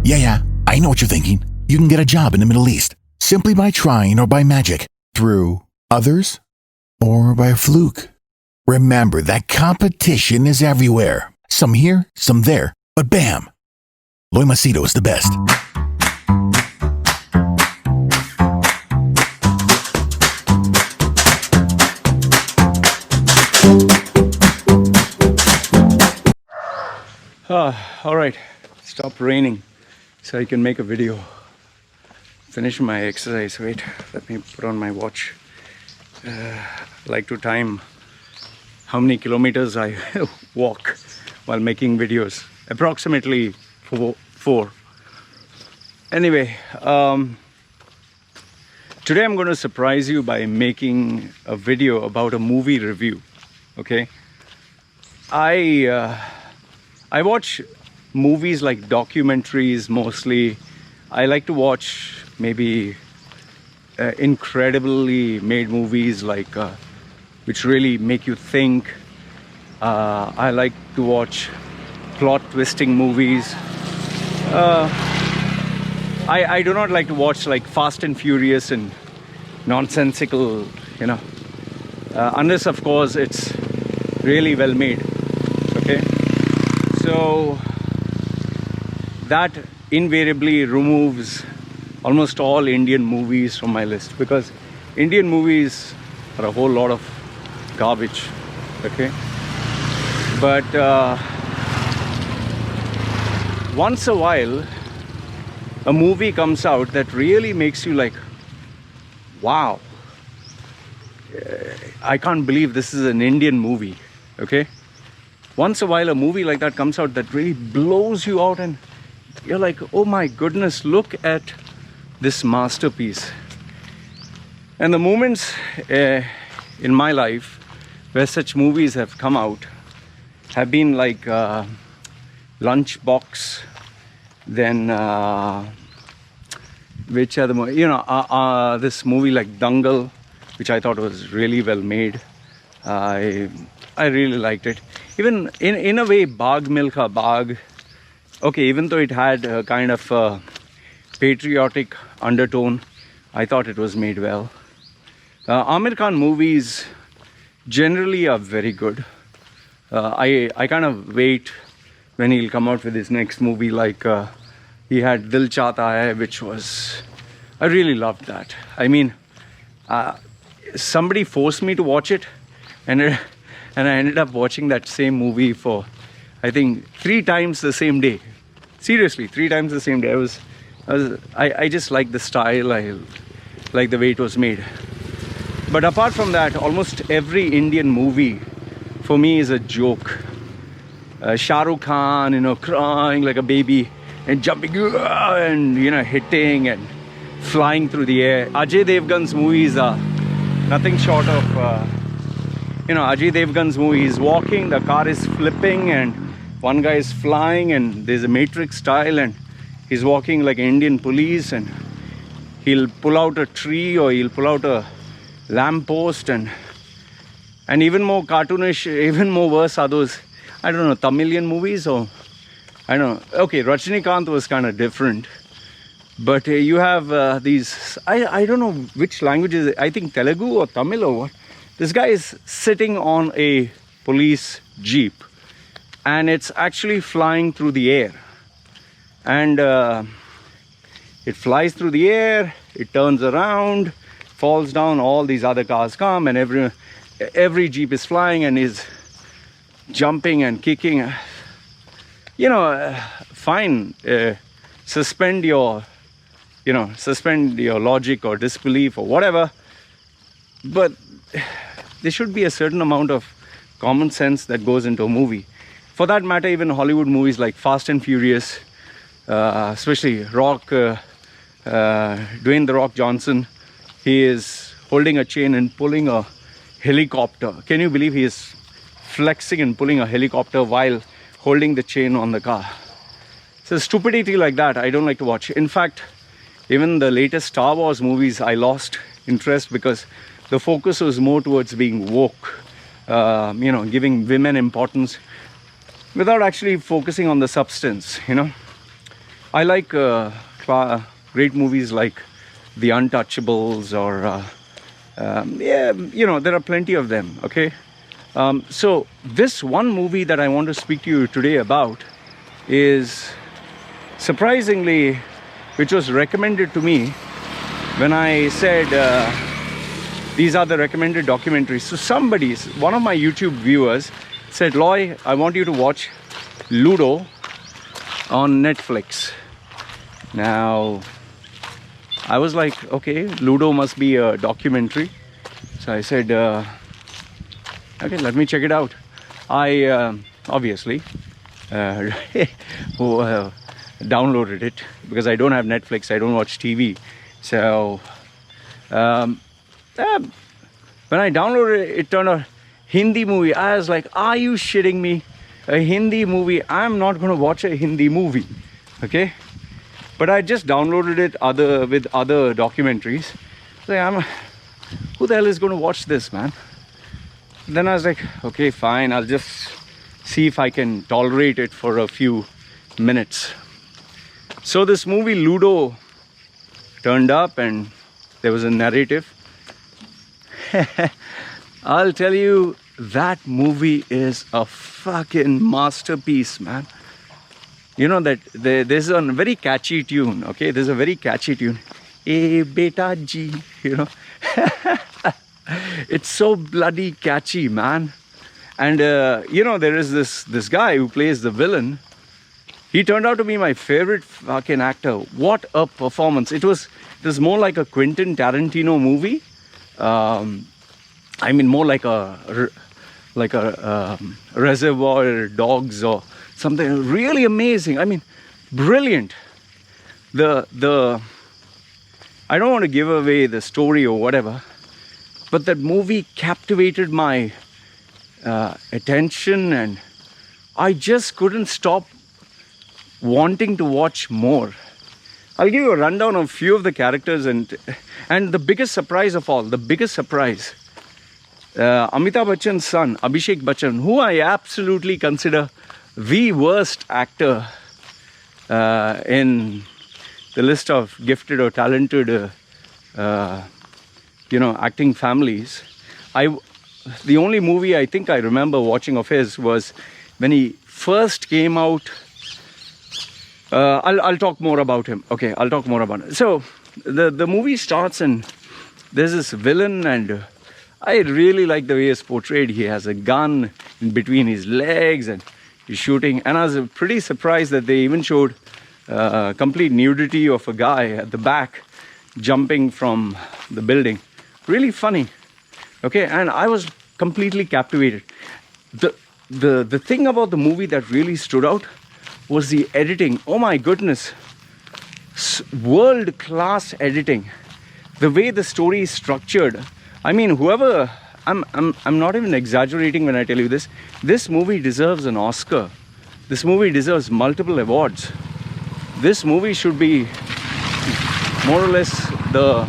Yeah, I know what you're thinking. You can get a job in the Middle East simply by trying or by magic, through others, or by a fluke. Remember that competition is everywhere. Some here, some there, but bam! Loy Machedo is the best. All right, stop raining so I can make a video. Finish my exercise. Wait, let me put on my watch. I like to time how many kilometers I walk while making videos. Approximately four. Anyway, today I'm going to surprise you by making a video about a movie review. Okay, I watch movies like documentaries mostly. I like to watch maybe incredibly made movies like which really make you think. I like to watch plot twisting movies. I do not like to watch like Fast and Furious and nonsensical, unless of course it's really well made. Okay, so that invariably removes almost all Indian movies from my list, because Indian movies are a whole lot of garbage. Okay, but once a while a movie comes out that really makes you like, wow, I can't believe this is an Indian movie. Okay, once a while a movie like that comes out that really blows you out and you're like, oh my goodness, look at this masterpiece. And the moments in my life where such movies have come out have been like Lunchbox, then which are the this movie like Dangal, which I thought was really well made. I really liked it. Even in a way, Baag Milkha Baag, okay, even though it had a kind of patriotic undertone, I thought it was made well. Amir Khan movies generally are very good. I kind of wait when he'll come out with his next movie. Like he had Dil Chahta Hai, which was, I really loved that. I mean, somebody forced me to watch it, and I ended up watching that same movie for, I think, 3 times the same day. Seriously, 3 times the same day. I just like the style. I like the way it was made. But apart from that, almost every Indian movie for me is a joke. Shah Rukh Khan, crying like a baby and jumping and hitting and flying through the air. Ajay Devgan's movies are nothing short of Ajay Devgan's movie. He's walking, the car is flipping, and one guy is flying, and there's a Matrix style, and he's walking like an Indian police, and he'll pull out a tree or he'll pull out a lamppost, and even more cartoonish, even more worse are those, I don't know, Tamilian movies, or I don't know. Okay, Rajinikanth was kind of different, but you have these, I don't know which language is it. I think Telugu or Tamil or what. This guy is sitting on a police jeep, and it's actually flying through the air, and it flies through the air, it turns around, falls down, all these other cars come, and every jeep is flying and is jumping and kicking. Fine, suspend your logic or disbelief or whatever, but there should be a certain amount of common sense that goes into a movie. For that matter, even Hollywood movies like Fast and Furious, especially Dwayne The Rock Johnson, he is holding a chain and pulling a helicopter. Can you believe he is flexing and pulling a helicopter while holding the chain on the car? So stupidity like that I don't like to watch. In fact, even the latest Star Wars movies, I lost interest because the focus was more towards being woke, giving women importance without actually focusing on the substance. I like great movies like The Untouchables or yeah, you know, there are plenty of them. Okay, so this one movie that I want to speak to you today about is surprisingly, which was recommended to me when I said these are the recommended documentaries. So somebody, one of my YouTube viewers said, Loy, I want you to watch Ludo on Netflix. Now I was like, okay, Ludo must be a documentary. So I said, okay, let me check it out. I obviously downloaded it because I don't have Netflix, I don't watch TV. So when I downloaded it, it turned out Hindi movie. I was like, are you shitting me? A Hindi movie? I'm not going to watch a Hindi movie. Okay, but I just downloaded it with other documentaries. So who the hell is going to watch this, man? Then I was like, okay, fine, I'll just see if I can tolerate it for a few minutes. So this movie Ludo turned up and there was a narrative. I'll tell you, that movie is a fucking masterpiece, man. You know that there's a very catchy tune, okay? There's a very catchy tune. Eh beta ji, you know. It's so bloody catchy, man. And you know, there is this guy who plays the villain. He turned out to be my favorite fucking actor. What a performance. It was more like a Quentin Tarantino movie. I mean, more like a Reservoir Dogs or something really amazing. I mean, brilliant. I don't want to give away the story or whatever, but that movie captivated my attention, and I just couldn't stop wanting to watch more. I'll give you a rundown of a few of the characters and the biggest surprise of all, Amitabh Bachchan's son, Abhishek Bachchan, who I absolutely consider the worst actor in the list of gifted or talented, you know, acting families. The only movie I think I remember watching of his was when he first came out. I'll talk more about him. Okay, I'll talk more about it. So the movie starts and there's this villain, and I really like the way it's portrayed. He has a gun in between his legs and he's shooting. And I was pretty surprised that they even showed complete nudity of a guy at the back jumping from the building. Really funny. Okay, and I was completely captivated. The thing about the movie that really stood out was the editing. Oh my goodness, world-class editing. The way the story is structured. I mean, I'm not even exaggerating when I tell you this. This movie deserves an Oscar. This movie deserves multiple awards. This movie should be more or less the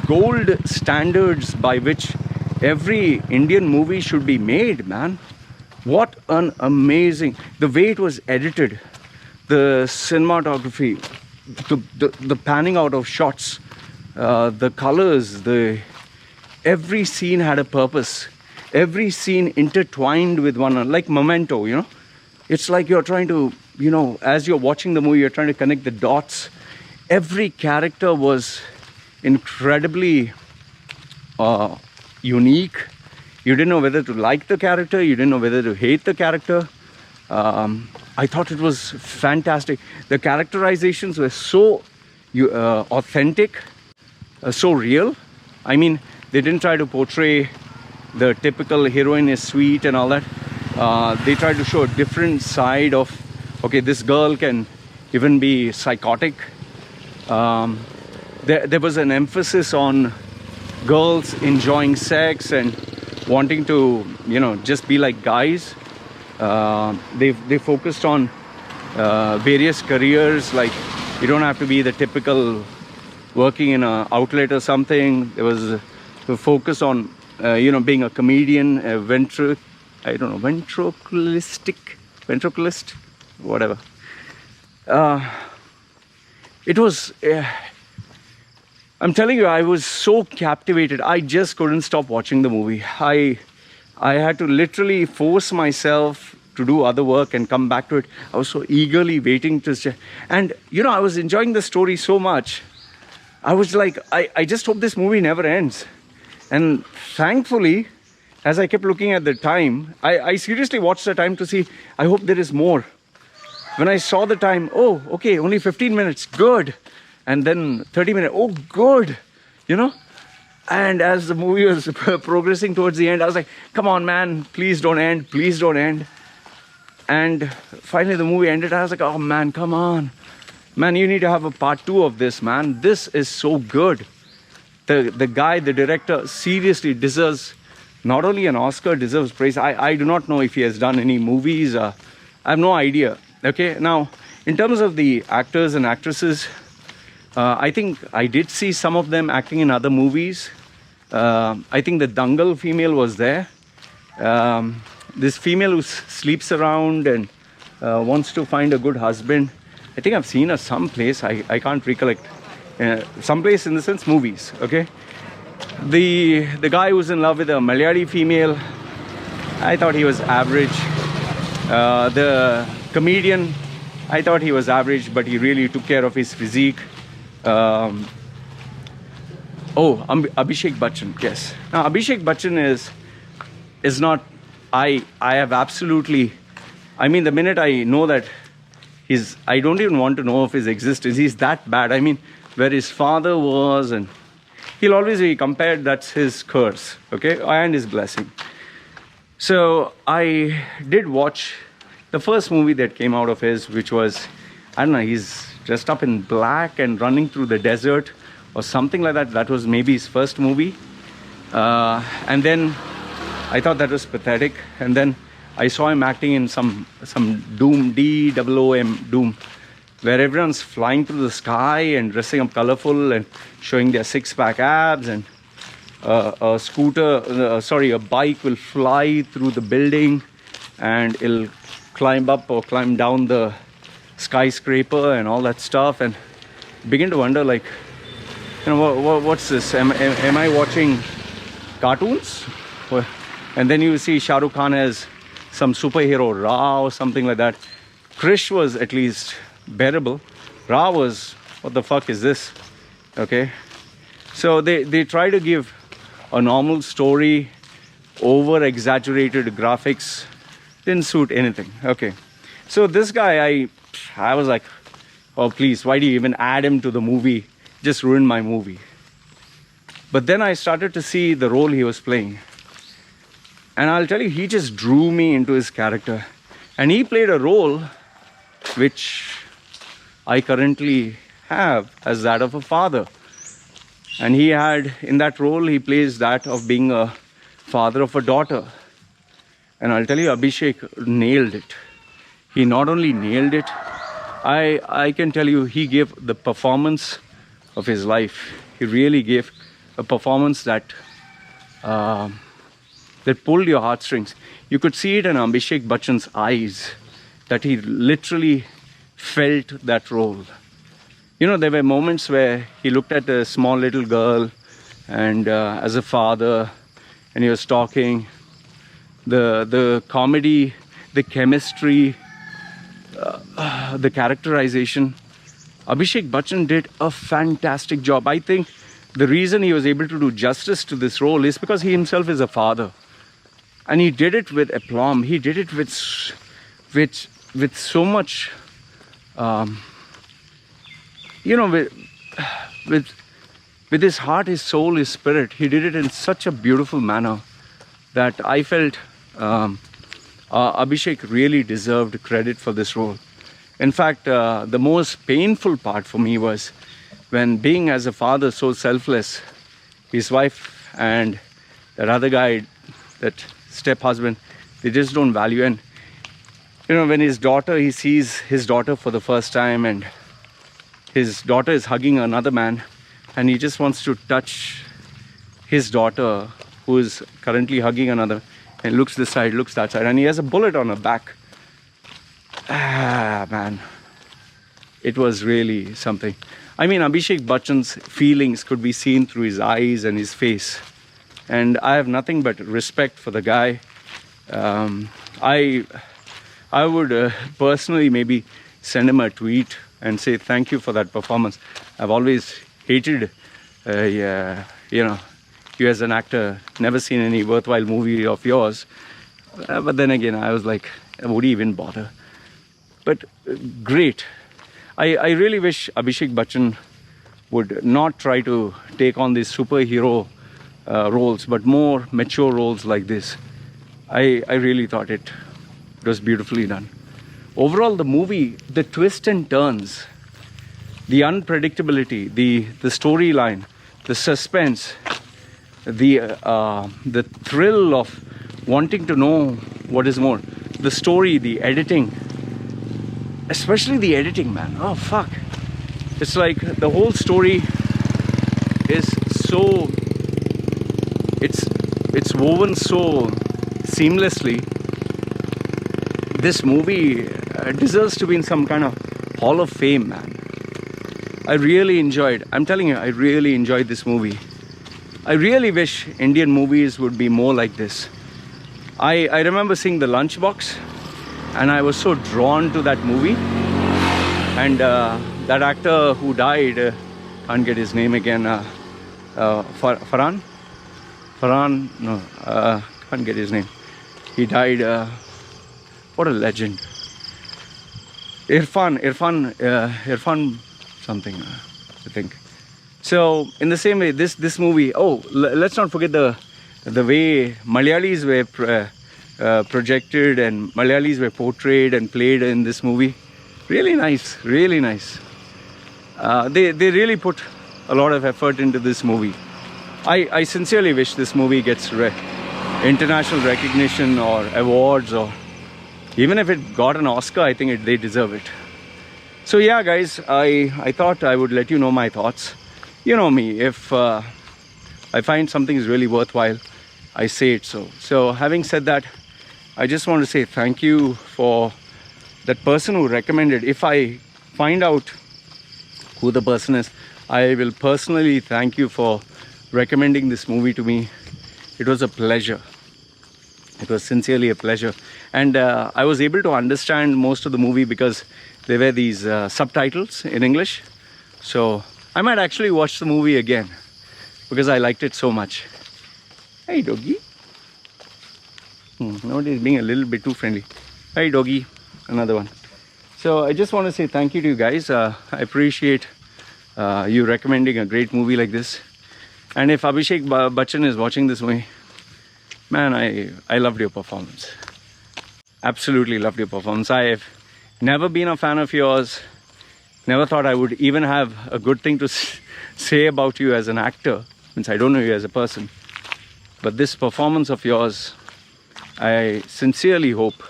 gold standards by which every Indian movie should be made, man. What an amazing, the way it was edited, the cinematography, the panning out of shots, the colors, every scene had a purpose. Every scene intertwined with one another, like Memento, you know. It's like you're trying to, you know, as you're watching the movie, you're trying to connect the dots. Every character was incredibly unique. You didn't know whether to like the character, you didn't know whether to hate the character. I thought it was fantastic. The characterizations were so authentic, so real. I mean, they didn't try to portray the typical heroine is sweet and all that. They tried to show a different side of, okay, this girl can even be psychotic. There was an emphasis on girls enjoying sex and wanting to, you know, just be like guys. They focused on various careers, like you don't have to be the typical working in an outlet or something. There was a focus on you know, being a comedian, a ventriloquist, whatever. it was, I'm telling you, I was so captivated. I just couldn't stop watching the movie. I had to literally force myself to do other work and come back to it. I was so eagerly waiting to, and you know, I was enjoying the story so much. I was like, I just hope this movie never ends. And thankfully, as I kept looking at the time, I seriously watched the time to see, I hope there is more. When I saw the time, oh, okay, only 15 minutes, good. And then 30 minutes, oh, good, you know. And as the movie was progressing towards the end, I was like, come on, man, please don't end, please don't end. And finally the movie ended. I was like, oh man, come on. Man, you need to have a part 2 of this, man. This is so good. The guy, the director, seriously deserves not only an Oscar, deserves praise. I do not know if he has done any movies. I have no idea. Okay, now, in terms of the actors and actresses, I think I did see some of them acting in other movies. I think the Dangal female was there. This female who sleeps around and wants to find a good husband. I think I've seen her someplace. I can't recollect. Someplace in the sense movies. Okay. The guy who's in love with a Malayali female, I thought he was average. The comedian, I thought he was average, but he really took care of his physique. Abhishek Bachchan, yes. Now Abhishek Bachchan is not. I have absolutely. I mean, the minute I know that I don't even want to know of his existence. He's that bad. I mean, where his father was, and he'll always be compared. That's his curse, okay, and his blessing. So I did watch the first movie that came out of his, which was, I don't know, he's dressed up in black and running through the desert or something like that. That was maybe his first movie. And then I thought that was pathetic. And then I saw him acting in some Doom, D-O-O-M, Doom, where everyone's flying through the sky and dressing up colorful and showing their six-pack abs, and a bike will fly through the building and it'll climb up or climb down the skyscraper and all that stuff, and begin to wonder, like, you know, what's this? Am I watching cartoons? And then you see Shah Rukh Khan as some superhero, Ra or something like that. Krish was at least bearable. Ra was, what the fuck is this? Okay. So they try to give a normal story, over exaggerated graphics, didn't suit anything. Okay. So this guy, I was like, oh please, why do you even add him to the movie? Just ruined my movie. But then I started to see the role he was playing. And I'll tell you, he just drew me into his character. And he played a role which I currently have as that of a father. And he had, in that role, he plays that of being a father of a daughter. And I'll tell you, Abhishek nailed it. He not only nailed it, I can tell you, he gave the performance of his life. He really gave a performance that pulled your heartstrings. You could see it in Abhishek Bachchan's eyes, that he literally felt that role. You know, there were moments where he looked at a small little girl, and as a father, and he was talking. The comedy, the chemistry, the characterization. Abhishek Bachchan did a fantastic job. I think the reason he was able to do justice to this role is because he himself is a father. And he did it with aplomb. He did it with so much, with his heart, his soul, his spirit. He did it in such a beautiful manner that I felt Abhishek really deserved credit for this role. In fact, the most painful part for me was when, being as a father so selfless, his wife and that other guy, that step-husband, they just don't value. And you know, when he sees his daughter for the first time, and his daughter is hugging another man, and he just wants to touch his daughter, who is currently hugging another, and looks this side, looks that side, and he has a bullet on her back. Man, it was really something. I mean, Abhishek Bachchan's feelings could be seen through his eyes and his face. And I have nothing but respect for the guy. I would personally maybe send him a tweet and say thank you for that performance. I've always hated, you as an actor, never seen any worthwhile movie of yours. But then again, I was like, would he even bother? But great. I really wish Abhishek Bachchan would not try to take on these superhero roles, but more mature roles like this. I really thought it was beautifully done. Overall, the movie, the twists and turns, the unpredictability, the storyline, the suspense, the thrill of wanting to know what is more, the story, the editing, especially the editing, man. Oh fuck, it's like the whole story is so, it's woven so seamlessly. This movie deserves to be in some kind of hall of fame, man. I really enjoyed, I'm telling you, I really enjoyed this movie. I really wish Indian movies would be more like this. I remember seeing The Lunchbox, and I was so drawn to that movie. And that actor who died, can't get his name again, Farhan? Farhan, no, can't get his name. He died, what a legend. Irfan something, I think. So in the same way, this movie, let's not forget the way Malayalis were projected and Malayalis were portrayed and played in this movie. Really nice, really nice. They really put a lot of effort into this movie. I sincerely wish this movie gets international recognition or awards, or even if it got an Oscar, I think they deserve it. So yeah, guys, I thought I would let you know my thoughts. You know me, if I find something is really worthwhile, I say it so. So having said that, I just want to say thank you for that person who recommended. If I find out who the person is, I will personally thank you for recommending this movie to me. It was a pleasure. It was sincerely a pleasure. And I was able to understand most of the movie because there were these subtitles in English. So I might actually watch the movie again because I liked it so much. Hey, doggy. Nobody's being a little bit too friendly. Hey, doggy. Another one. So I just want to say thank you to you guys. I appreciate you recommending a great movie like this. And if Abhishek Bachchan is watching this movie, man, I loved your performance. Absolutely loved your performance. I have never been a fan of yours. Never thought I would even have a good thing to say about you as an actor, since I don't know you as a person. But this performance of yours, I sincerely hope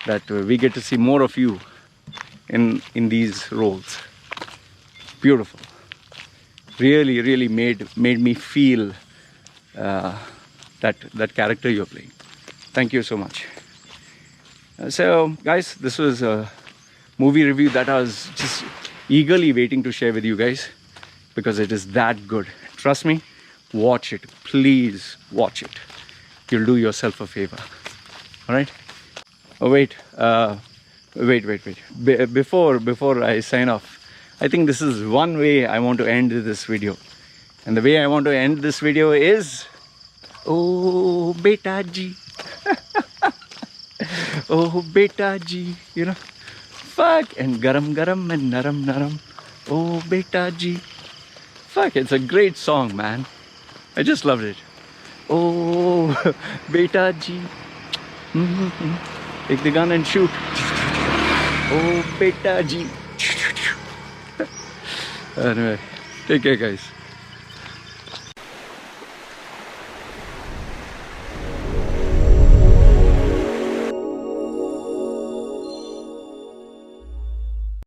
that we get to see more of you in these roles. Beautiful. Really, really made me feel that character you're playing. Thank you so much. So guys, this was a movie review that I was just eagerly waiting to share with you guys because it is that good. Trust me, watch it. Please watch it. You'll do yourself a favor. All right? Oh, wait. Before I sign off, I think this is one way I want to end this video. And the way I want to end this video is, oh, beta ji. Oh, beta ji. You know, fuck. And garam garam and naram naram. Oh, beta ji. Fuck, it's a great song, man. I just loved it. Oh, beta ji. Take the gun and shoot. Oh, beta ji. Anyway, take care, guys.